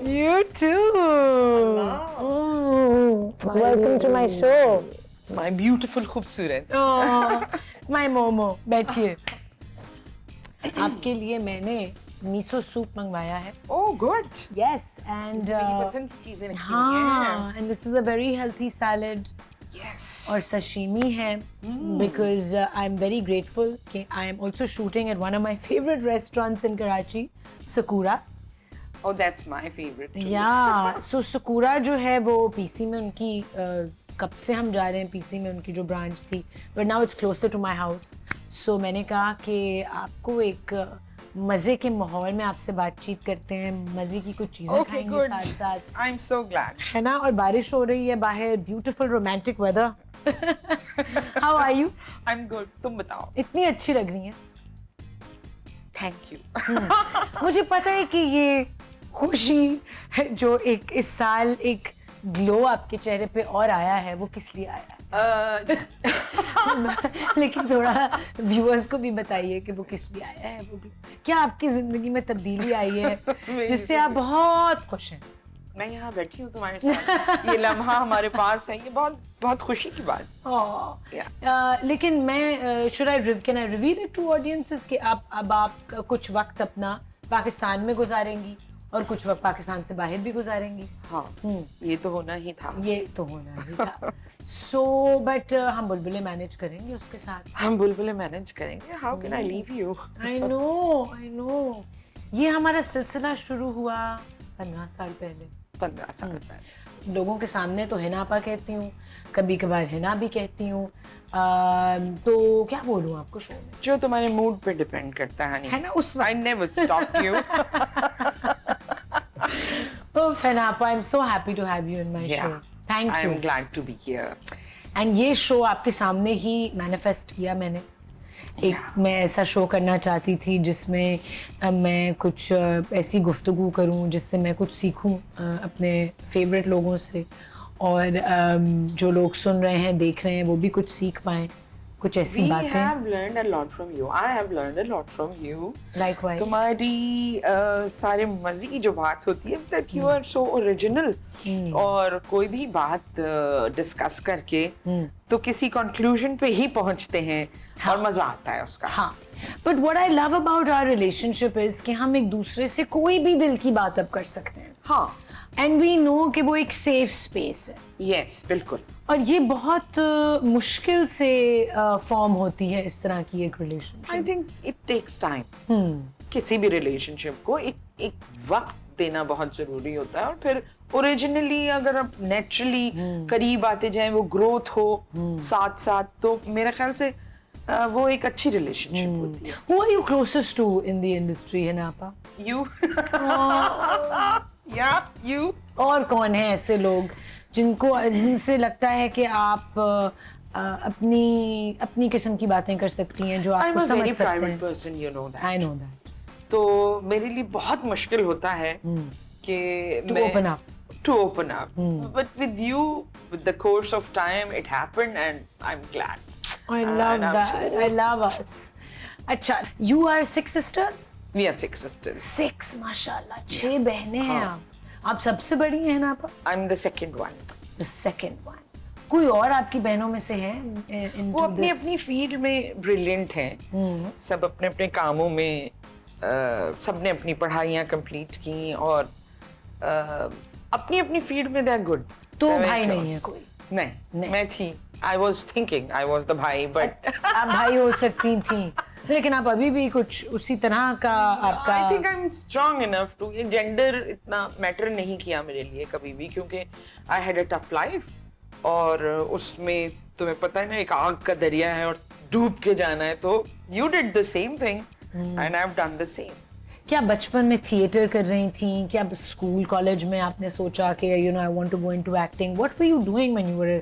You too. Welcome to my show. My beautiful खूबसूरत. My Momo, बैठिए. आपके लिए मैंने मिसो सूप मंगवाया है. Oh, good. Yes, and मेरी पसंद की चीजें रखी हाँ, and this is a very healthy salad. Yes. और sashimi है because I'm very grateful कि I am also shooting at one of my favorite restaurants in Karachi, Sakura. Oh, that's my favorite too. Yeah, so Sakura जो है वो PC में उनकी कब से हम जा रहे हैं पीसी में उनकी जो ब्रांच थी, but now it's closer to my house. So मैंने कहा कि आपको एक मजे के माहौल में आपसे बातचीत करते हैं, मजे की कुछ चीजें Okay, खाएंगे good. साथ साथ, I'm so glad. है ना. और बारिश हो रही है बाहर, beautiful romantic weather. How are you? I'm good. तुम बताओ. इतनी अच्छी लग रही हैं. Thank you. मुझे पता है कि ये खुशी जो एक इस साल एक ग्लो आपके चेहरे पे और आया है, वो किस लिए आया है? लेकिन थोड़ा व्यूअर्स को भी बताइए कि वो किस लिए आया है वो. क्या आपकी जिंदगी में तब्दीली आई है जिससे आप बहुत खुश हैं? मैं यहाँ बैठी हूँ तुम्हारे साथ. ये लम्हा हमारे पास है. ये बहुत बहुत खुशी की बात. Yeah. लेकिन मैं can I reveal it to audiences कि अब आप कुछ वक्त अपना पाकिस्तान में गुजारेंगी और कुछ वक्त पाकिस्तान से बाहर भी गुजारेंगी. हाँ, ये तो होना ही था. ये तो होना ही था. सो बट हम बुलबुलें मैनेज करेंगे उसके साथ. हम बुलबुलें मैनेज करेंगे. How can I leave you? I know. ये हमारा सिलसिला शुरू हुआ 15 साल पहले. 15 साल पहले. लोगों के सामने तो हिनापा कहती हूँ, कभी कभार हिना भी कहती हूँ. तो क्या बोलूँ आपको शो में? जो तुम्हारे मूड पे डिपेंड करता है ना उस I never stopped you. Oh, Hinapa, I'm so happy to have you in my Yeah. show. Thank you. I'm glad to be here. And ये शो आपके सामने ही मैनिफेस्ट किया मैंने. मैं ऐसा शो करना चाहती थी जिसमें मैं कुछ ऐसी गुफ्तगू करूं जिससे मैं कुछ सीखूं अपने फेवरेट लोगों से, और जो लोग सुन रहे हैं देख रहे हैं वो भी कुछ सीख पाएं, कुछ ऐसी We बातें. have learned a lot from you. I have learned a lot from you. Likewise. तुम्हारी सारे मजे की जो बात होती है, that you are so original. और कोई भी बात डिस्कस करके तो किसी कंक्लूजन पे ही पहुंचते हैं. हाँ. और मजा आता है उसका. हाँ. But what I love about our relationship is कि हम एक दूसरे से कोई भी दिल की बात अब कर सकते हैं. हाँ. And we know कि वो एक सेफ स्पेस है. Yes, बिल्कुल. और ये बहुत मुश्किल से फॉर्म होती है इस तरह की एक relationship. I think it takes time. किसी भी रिलेशनशिप को एक वक्त देना बहुत जरूरी होता है, और फिर ओरिजिनली अगर आप नेचुरली करीब आते जाएं, वो ग्रोथ हो साथ साथ, तो मेरे ख्याल से वो एक अच्छी रिलेशनशिप होती है. Who are you closest to in the industry, Hinapa? You. Yeah, you. और कौन है ऐसे लोग जिनसे लगता है कि आप अपनी किस्म की बातें कर सकती हैं, जो आपको समझ सकते हैं? I'm a very private person, you know that. I know that. तो मेरे लिए बहुत मुश्किल होता है कि To open up. To open up. But with you, with the course of time, it happened, and I'm glad. I love that. I love us. अच्छा, you are 6 sisters? We are 6 sisters. 6, माशाल्लाह. 6 बहनें हैं आप. आप सबसे बड़ी हैं ना आप? I'm the second one. The second one. कोई और आपकी बहनों में से है? वो अपनी अपनी फील्ड में ब्रिलियंट हैं. सब अपने अपने कामों में, सबने अपनी पढ़ाइयाँ कंप्लीट की और अपनी अपनी फील्ड में दे आर गुड. तो भाई नहीं है कोई? नहीं, मैं थी. I was thinking I was the भाई, but आप भाई हो सकती थी, लेकिन आप अभी भी कुछ उसी तरह का आपका. I think I'm strong enough to. ये जेंडर इतना मैटर नहीं किया मेरे लिए कभी भी, क्योंकि I had a tough life, और उसमें तुम्हें पता है ना, एक आग का दरिया है और डूब के जाना है. तो you did the same thing and I've done the same. क्या बचपन में थिएटर कर रही थी? क्या स्कूल कॉलेज में आपने सोचा कि I want to go into acting? What were you doing when you were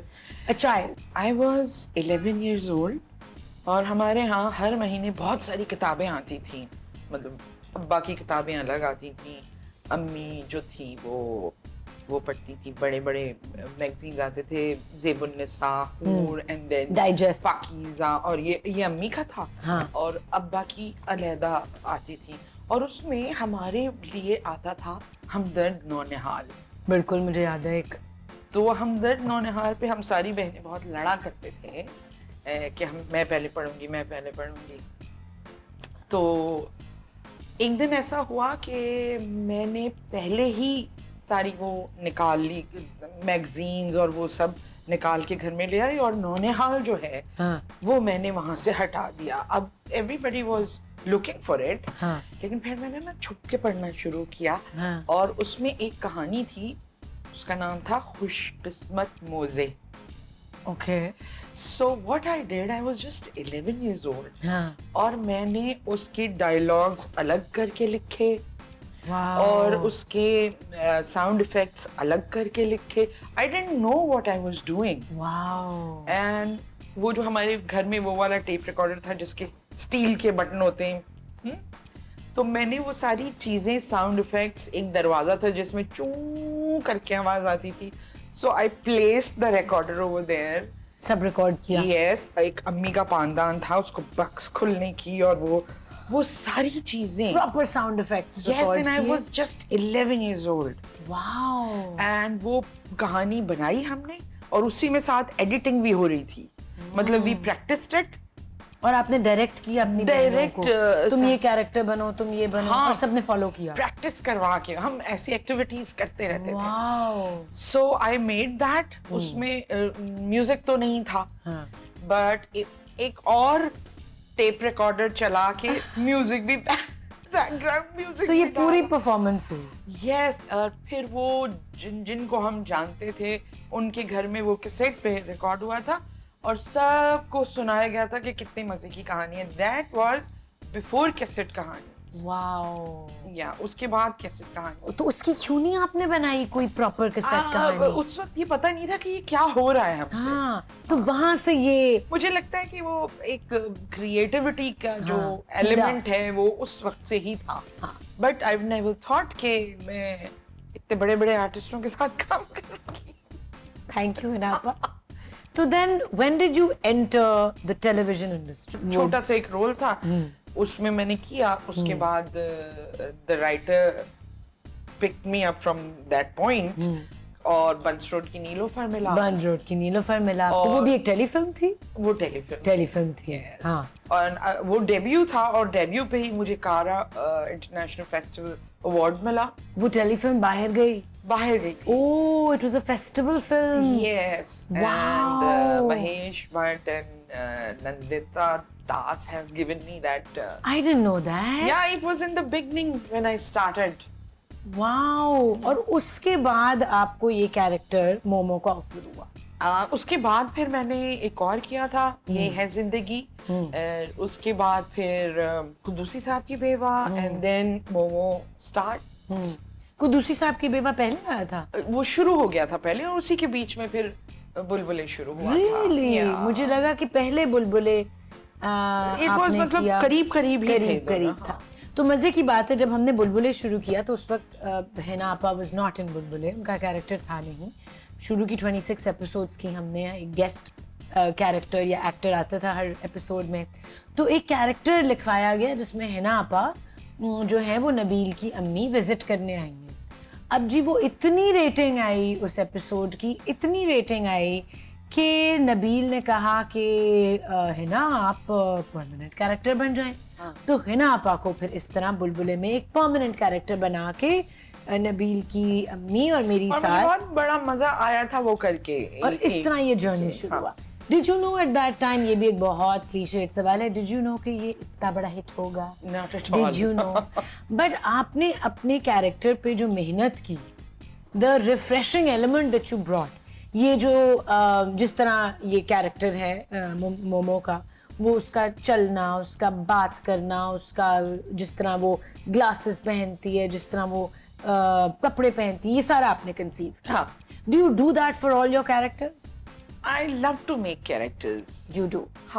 a child? I was 11 years old, और हमारे यहाँ हर महीने बहुत सारी किताबें आती थी. मतलब अब्बा की किताबें अलग आती थी, अम्मी जो थी वो पढ़ती थी. बड़े बड़े मैगजीन्स आते थे, ज़ेबुन्निसा, हूर, एंड देन Digest. पाकीज़ा, और ये अम्मी का था. हाँ. और अब्बा की अलहदा आती थी, और उसमें हमारे लिए आता था हमदर्द नौनिहाल। बिल्कुल मुझे याद है एक। तो हमदर्द नौनिहाल पे हम सारी बहनें बहुत लड़ा करते थे कि मैं पहले पढ़ूंगी। तो एक दिन ऐसा हुआ कि मैंने पहले ही सारी वो निकाल ली, मैगजीन्स और वो सब निकाल के घर में ले आई, और नौनिहाल जो है वो मैंने वहां से हटा दिया। अब everybody was looking for it, लेकिन फिर मैंने ना छुप के पढ़ना शुरू किया। और उसमें एक कहानी थी, उसका नाम था खुशकिस्मत मोजे। Okay. So what I did, I was just 11 years old, और मैंने उसके डायलॉग्स अलग करके लिखे, और उसके साउंड इफेक्ट्स अलग करके लिखे। I didn't know what I was doing. And वो जो हमारे घर में वो वाला टेप रिकॉर्डर था जिसके स्टील के बटन होते हैं, तो मैंने वो सारी चीजें, साउंड इफेक्ट्स, एक दरवाजा था जिसमें चू करके आवाज आती थी, so I placed the recorder over there. सब रिकॉर्ड किया। Yes, एक अम्मी का पानदान था, उसको बक्स खुलने की, और वो सारी चीजें, proper sound effects yes, and I was just 11 years old. Wow. And वो कहानी बनाई हमने, और उसी में साथ एडिटिंग भी हो रही थी। मतलब we practiced it. और आपने डायरेक्ट किया अपनी बहनों को, तुम ये कैरेक्टर बनो, तुम ये बनो, और सबने फॉलो किया। प्रैक्टिस करवा के हम ऐसी एक्टिविटीज करते रहते थे। So I made that. उसमें म्यूजिक तो नहीं था, बट एक और टेप रिकॉर्डर चला के म्यूजिक भी, बैकग्राउंड म्यूजिक। तो ये पूरी परफॉर्मेंस हुई। यस, और फिर वो जिनको हम जानते थे उनके घर में वो कैसेट पे रिकॉर्ड हुआ था, और सबको सुनाया गया था कि कितनी मजे की कहानी है। That was before कैसेट कहानी। वाओ। या उसके बाद कैसेट कहानी। तो उसकी क्यों नहीं आपने बनाई कोई प्रॉपर कैसेट कहानी? उस वक्त ये पता नहीं था कि ये क्या हो रहा है हमसे। तो वहां से ये, मुझे लगता है कि वो एक क्रिएटिविटी का जो एलिमेंट है वो उस वक्त से ही था। बट आई नेवर थॉट कि मैं इतने बड़े बड़े आर्टिस्टों के साथ काम करूंगी। थैंक यू हिनापा। तो then when did you enter the television industry? छोटा सा एक रोल था, उसमें मैंने किया। उसके बाद the writer picked me up from that point, और बंस रोड की नीलोफर मिला। आपको वो भी एक टेलीफिल्म थी? वो टेलीफिल्म थी। हाँ। और वो डेब्यू था, और डेब्यू पे ही मुझे कारा इंटरनेशनल फेस्टिवल अवार्ड मिला। वो टेलीफिल्म बाहर गई थी। Oh, it was a festival film. Yes. Wow. And Mahesh Bhatt and Nandita Das has given me that. I didn't know that. Yeah, it was in the beginning when I started. Wow. और उसके बाद आपको ये character momo का offer हुआ? उसके बाद फिर मैंने एक और किया था, ये है जिंदगी। उसके बाद फिर कुदूसी साहब की बेवा, and then momo start. Qudusi साहब की बेवा पहले आया था? वो शुरू हो गया था पहले, और उसी के बीच में फिर बुलबुले शुरू हुआ था। मुझे लगा कि पहले बुलबुले मतलब करीब था। तो मजे की बात है, जब हमने बुलबुले शुरू किया तो उस वक्त हिना आपा वाज नॉट इन बुलबुले, उनका कैरेक्टर था नहीं। शुरू की 26 एपिसोड्स की हमने एक गेस्ट कैरेक्टर या एक्टर आता था हर एपिसोड में, तो एक कैरेक्टर लिखवाया गया जिसमें हिना आपा जो है वो नबील की अम्मी विजिट करने आई हैं। अब जी वो इतनी रेटिंग आई उस एपिसोड की, इतनी रेटिंग आई कि नबील ने कहा कि हिना आप परमानेंट कैरेक्टर बन जाएं। तो हिना आपा को फिर इस तरह बुलबुले में एक परमानेंट कैरेक्टर बना के नबील की अम्मी और मेरी सास, बहुत बड़ा मजा आया था वो करके, और इस तरह ये जर्नी शुरू हुआ। Did you know at that time, ये भी एक बहुत क्लीशेड सवाल है, did you know कि ये इतना बड़ा हिट होगा? Not at all. Did you know? But आपने अपने कैरेक्टर पे जो मेहनत की, the refreshing element that you brought, ये जो जिस तरह ये कैरेक्टर है मोमो का, वो उसका चलना, उसका बात करना, उसका जिस तरह वो ग्लासेस पहनती है, जिस तरह वो कपड़े पहनती है, ये सारा आपने कंसीव किया। Do you do that for all your characters? I love to make characters. You do. हाँ।